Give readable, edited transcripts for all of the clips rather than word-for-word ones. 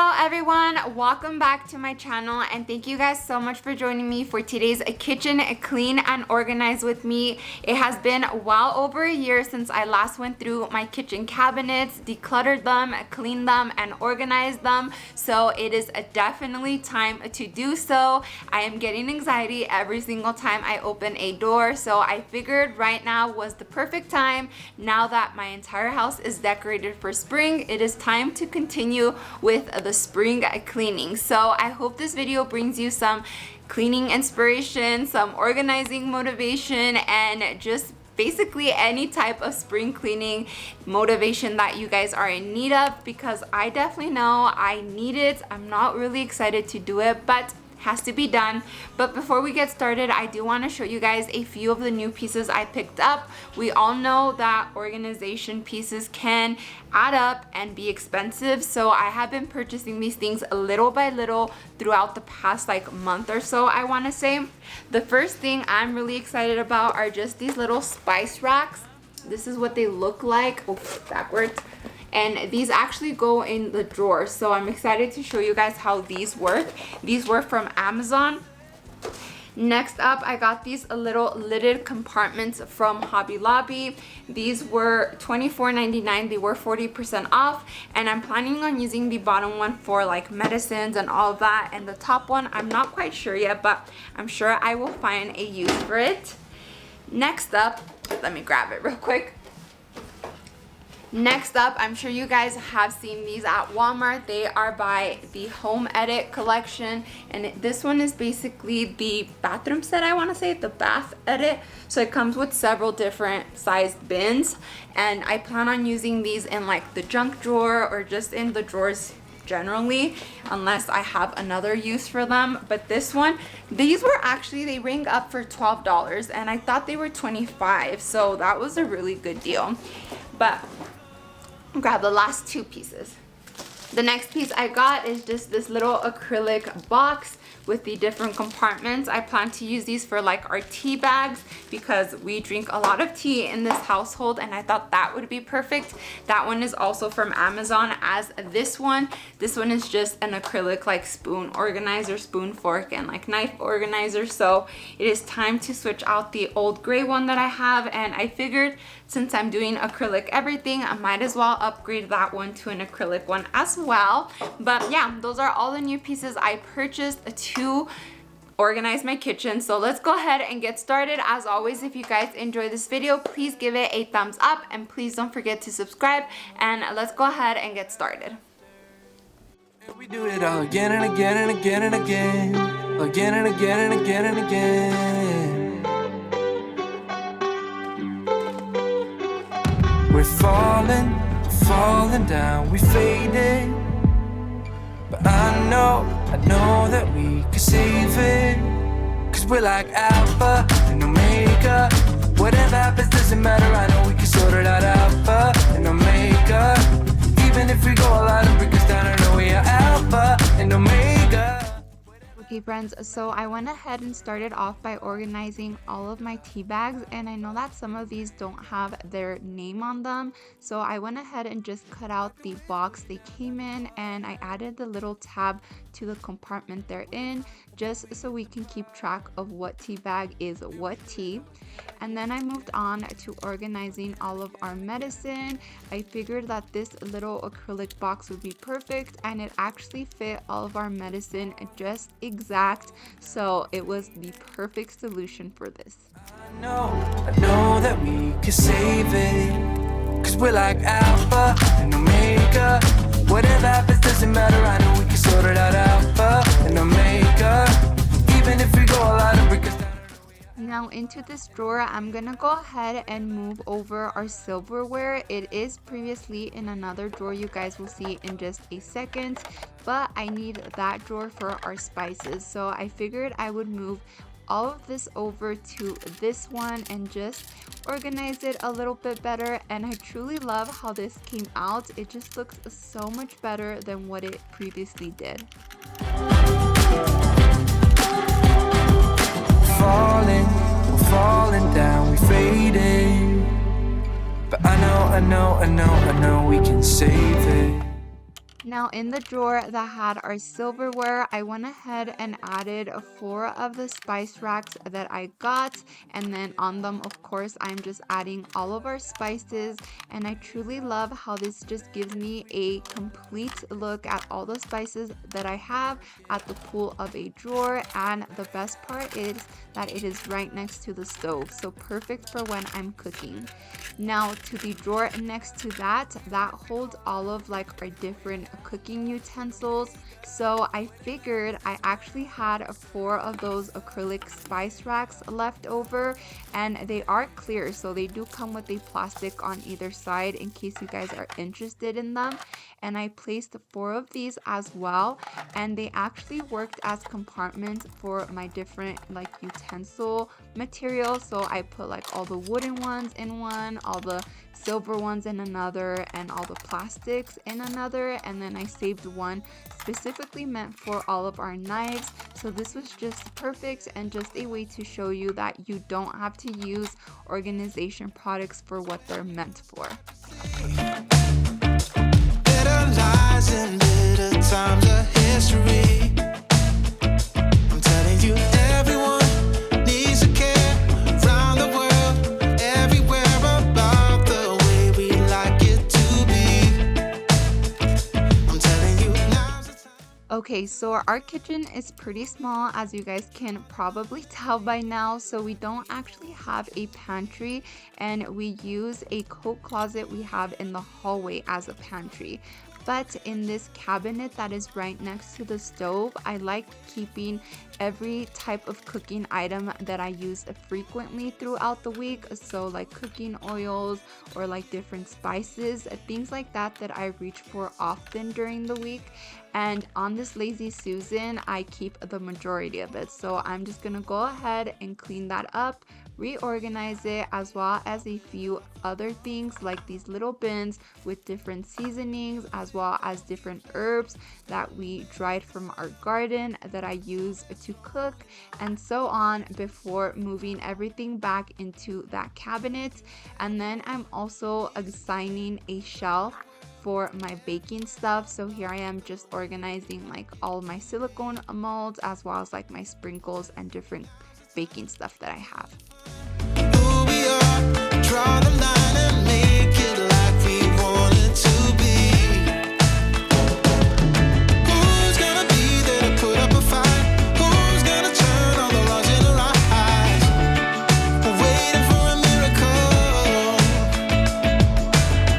Hello everyone, welcome back to my channel and thank you guys so much for joining me for today's kitchen clean and organized with me. It has been well over a year since I last went through my kitchen cabinets, decluttered them, cleaned them, and organized them. So it is definitely time to do so. I am getting anxiety every single time I open a door, so I figured right now was the perfect time. Now that my entire house is decorated for spring, it is time to continue with the spring cleaning. So I hope this video brings you some cleaning inspiration, some organizing motivation, and just basically any type of spring cleaning motivation that you guys are in need of, because I definitely know I need it. I'm not really excited to do it, but has to be done. But before we get started, I do want to show you guys a few of the new pieces I picked up. We all know that organization pieces can add up and be expensive, so I have been purchasing these things little by little throughout the past month or so, I want to say. The first thing I'm really excited about are just these little spice racks. This is what they look like. Oh, backwards. And these actually go in the drawer, so I'm excited to show you guys how these work. These were from Amazon. Next up, I got these little lidded compartments from Hobby Lobby. These were $24.99. They were 40% off, and I'm planning on using the bottom one for medicines and all of that, and the top one I'm not quite sure yet, but I'm sure I will find a use for it. Next up, let me grab it real quick. Next up, I'm sure you guys have seen these at Walmart. They are by the Home Edit collection, and this one is basically the bathroom set, I want to say, the bath edit. So it comes with several different sized bins, and I plan on using these in the junk drawer or just in the drawers generally, unless I have another use for them. But this one, these were actually, they ring up for $12, and I thought they were $25, so that was a really good deal. But grab the last two pieces. The next piece I got is just this little acrylic box with the different compartments. I plan to use these for our tea bags, because we drink a lot of tea in this household, and I thought that would be perfect. That one is also from Amazon, as this one. This one is just an acrylic spoon organizer, spoon, fork, and knife organizer. So it is time to switch out the old gray one that I have, and I figured since I'm doing acrylic everything, I might as well upgrade that one to an acrylic one as well. But yeah, those are all the new pieces I purchased to organize my kitchen. So let's go ahead and get started. As always, if you guys enjoy this video, please give it a thumbs up, and please don't forget to subscribe, and let's go ahead and get started. We do it all again and again and again and again, again and again and again and again. We're falling down, we faded, but I know that we can save it, 'cause we're like Alpha and Omega. Whatever happens doesn't matter, I know we can sort it out. Alpha and Omega. Even if we go a lot and break us down, I know we are Alpha and Omega. Okay friends, so I went ahead and started off by organizing all of my tea bags, and I know that some of these don't have their name on them, so I went ahead and just cut out the box they came in, and I added the little tab to the compartment they're in, just so we can keep track of what tea bag is what tea. And then I moved on to organizing all of our medicine. I figured that this little acrylic box would be perfect, and it actually fit all of our medicine just exact, so it was the perfect solution for this. I know that we can save it, 'cause we're like Alpha and Omega. Whatever happens doesn't matter, I know we can sort it out. Alpha and Omega. Even if we go a lot and break us down. Now into this drawer, I'm gonna go ahead and move over our silverware. It is previously in another drawer, you guys will see in just a second, but I need that drawer for our spices, so I figured I would move all of this over to this one and just organize it a little bit better. And I truly love how this came out. It just looks so much better than what it previously did. Falling down, we faded, but I know we can save it. Now in the drawer that had our silverware, I went ahead and added 4 of the spice racks that I got, and then on them of course I'm just adding all of our spices, and I truly love how this just gives me a complete look at all the spices that I have at the pull of a drawer. And the best part is that it is right next to the stove, so perfect for when I'm cooking. Now to the drawer next to that holds all of like our different cooking utensils. So I figured I actually had 4 of those acrylic spice racks left over, and they are clear, so they do come with a plastic on either side in case you guys are interested in them. And I placed 4 of these as well, and they actually worked as compartments for my different like utensil materials. So I put like all the wooden ones in one, all the silver ones in another, and all the plastics in another, and then I saved one specifically meant for all of our knives. So this was just perfect, and just a way to show you that you don't have to use organization products for what they're meant for. Better lies and better times of history. I'm telling you, everyone needs to care around the world, everywhere about the way we like it to be. I'm telling you, now's the time. Okay, so our kitchen is pretty small, as you guys can probably tell by now. So we don't actually have a pantry, and we use a coat closet we have in the hallway as a pantry. But in this cabinet that is right next to the stove, I like keeping every type of cooking item that I use frequently throughout the week. So like cooking oils or like different spices, things like that that I reach for often during the week. And on this Lazy Susan, I keep the majority of it. So I'm just gonna go ahead and clean that up, reorganize it, as well as a few other things like these little bins with different seasonings, as well as different herbs that we dried from our garden that I use to cook, and so on, before moving everything back into that cabinet. And then I'm also assigning a shelf for my baking stuff. So here I am just organizing like all my silicone molds, as well as like my sprinkles and different baking stuff that I have. Who we are, draw the line and make it like we want it to be. Who's gonna be there to put up a fight? Who's gonna turn all the wrongs into right? We're waiting for a miracle.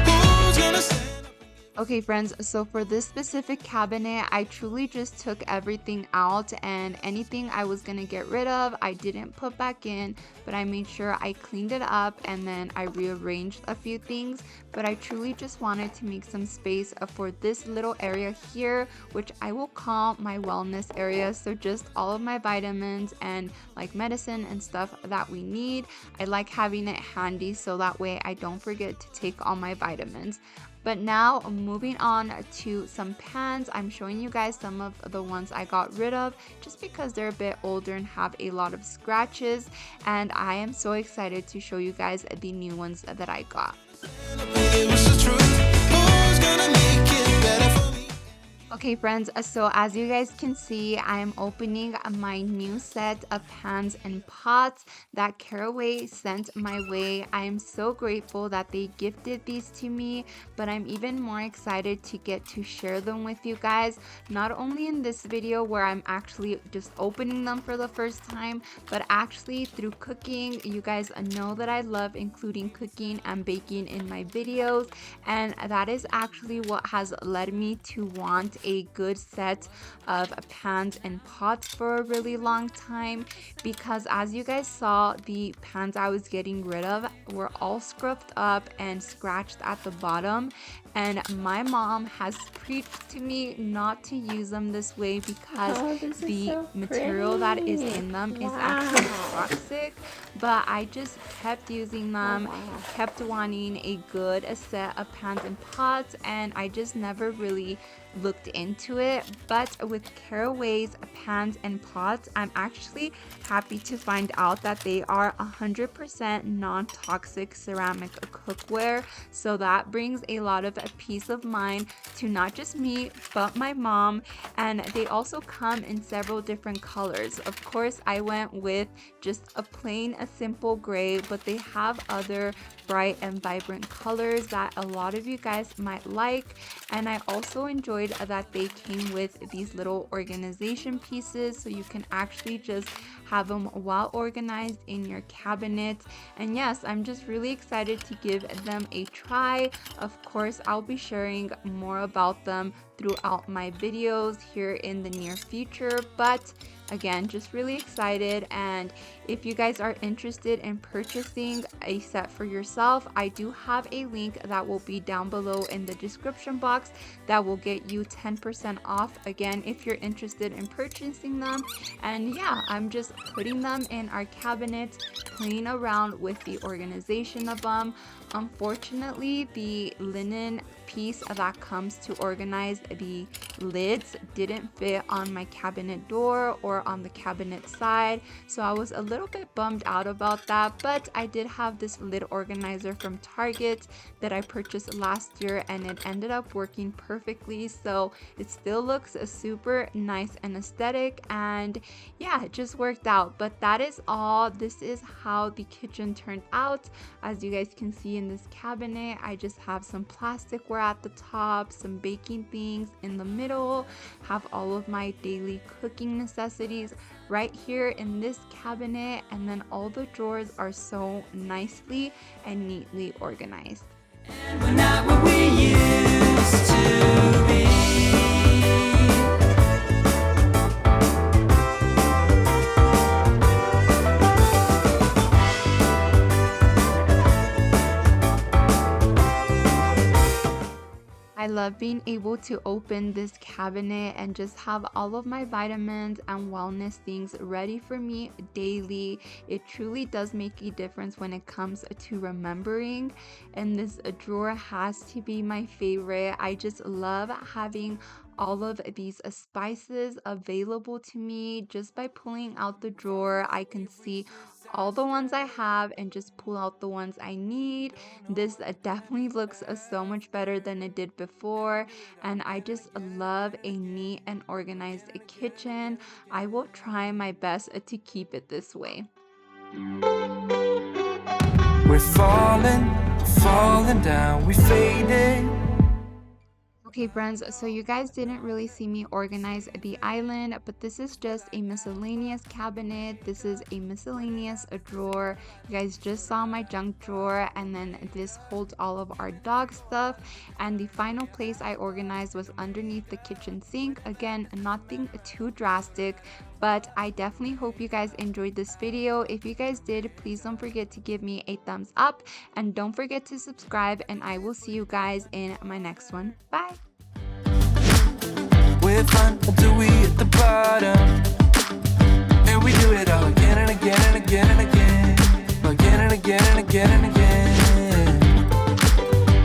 Who's gonna stand up? Okay friends, so for this specific cabinet, I truly just took everything out, and anything I was gonna get rid of, I didn't put back in, but I made sure I cleaned it up, and then I rearranged a few things. But I truly just wanted to make some space for this little area here, which I will call my wellness area. So just all of my vitamins and like medicine and stuff that we need. I like having it handy so that way I don't forget to take all my vitamins. But now moving on to some pans, I'm showing you guys some of the ones I got rid of just because they're a bit older and have a lot of scratches, and I am so excited to show you guys the new ones that I got. It was the truth. Who's gonna make it better for me? Okay friends, so as you guys can see, I am opening my new set of pans and pots that Caraway sent my way. I am so grateful that they gifted these to me, but I'm even more excited to get to share them with you guys, not only in this video where I'm actually just opening them for the first time, but actually through cooking. You guys know that I love including cooking and baking in my videos, and that is actually what has led me to want a good set of pans and pots for a really long time, because as you guys saw, the pans I was getting rid of were all scruffed up and scratched at the bottom, and my mom has preached to me not to use them this way because the material that is in them is actually toxic. But I just kept using them, kept wanting a good set of pans and pots, and I just never really looked into it. But with Caraway's pans and pots, I'm actually happy to find out that they are 100% non-toxic ceramic cookware, so that brings a lot of peace of mind to not just me, but my mom. And they also come in several different colors. Of course, I went with just a plain, a simple gray, but they have other bright and vibrant colors that a lot of you guys might like. And I also enjoyed that they came with these little organization pieces, so you can actually just have them well organized in your cabinet. And yes, I'm just really excited to give them a try. Of course, I'll be sharing more about them throughout my videos here in the near future, but again, just really excited. And if you guys are interested in purchasing a set for yourself, I do have a link that will be down below in the description box that will get you 10% off, again, if you're interested in purchasing them. And yeah, I'm just putting them in our cabinet, playing around with the organization of them. Unfortunately, the linen piece that comes to organize the lids didn't fit on my cabinet door or on the cabinet side, so I was a little bit bummed out about that. But I did have this lid organizer from Target that I purchased last year, and it ended up working perfectly, so it still looks super nice and aesthetic. And yeah, it just worked out. But that is all. This is how the kitchen turned out. As you guys can see in this cabinet, I just have some plasticware at the top, some baking things in the middle, have all of my daily cooking necessities right here in this cabinet, and then all the drawers are so nicely and neatly organized. And we're not what we used to be. I love being able to open this cabinet and just have all of my vitamins and wellness things ready for me daily. It truly does make a difference when it comes to remembering, and this drawer has to be my favorite. I just love having all of these spices available to me. Just by pulling out the drawer, I can see all the ones I have and just pull out the ones I need. This definitely looks so much better than it did before, and I just love a neat and organized kitchen. I will try my best to keep it this way. We're falling down, we faded. Okay friends, so you guys didn't really see me organize the island, but this is just a miscellaneous cabinet. This is a miscellaneous drawer. You guys just saw my junk drawer, and then this holds all of our dog stuff. And the final place I organized was underneath the kitchen sink. Again, nothing too drastic, but I definitely hope you guys enjoyed this video. If you guys did, please don't forget to give me a thumbs up, and don't forget to subscribe, and I will see you guys in my next one. Bye! We're fun until we hit the bottom, and we do it all again and again and again and again, again and again and again and again.